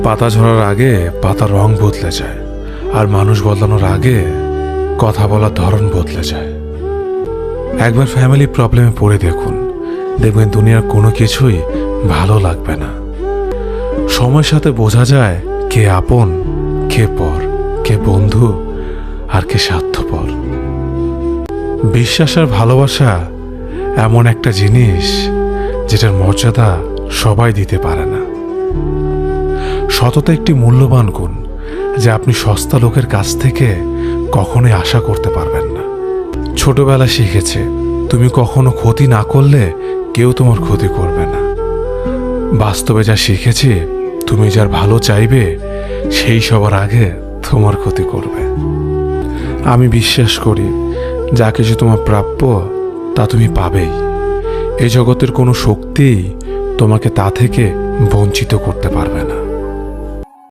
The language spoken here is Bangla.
পাতা ঝরার আগে পাতার রং বদলে যায়, আর মানুষ বদলানোর আগে কথা বলার ধরন বদলে যায়। একবার ফ্যামিলি প্রবলেমে পড়ে দেখুন, দেখবেন দুনিয়ার কোনো কিছুই ভালো লাগবে না। সময়ের সাথে বোঝা যায় কে আপন, কে পর, কে বন্ধু আর কে স্বার্থপর। বিশ্বাস আর ভালোবাসা এমন একটা জিনিস যেটার মর্যাদা সবাই দিতে পারে না। সততা একটি মূল্যবান গুণ যা আপনি সস্তা লোকের কাছ থেকে কখনোই আশা করতে পারবেন না। ছোটবেলা শিখেছে তুমি কখনো ক্ষতি না করলে কেউ তোমার ক্ষতি করবে না। বাস্তবে যা শিখেছি তুমি যার ভালো চাইবে সেই সবার আগে তোমার ক্ষতি করবে। আমি বিশ্বাস করি যা কিছু তোমার প্রাপ্য তা তুমি পাবেই। এই জগতের কোনো শক্তিই তোমাকে তা থেকে বঞ্চিত করতে পারবে না।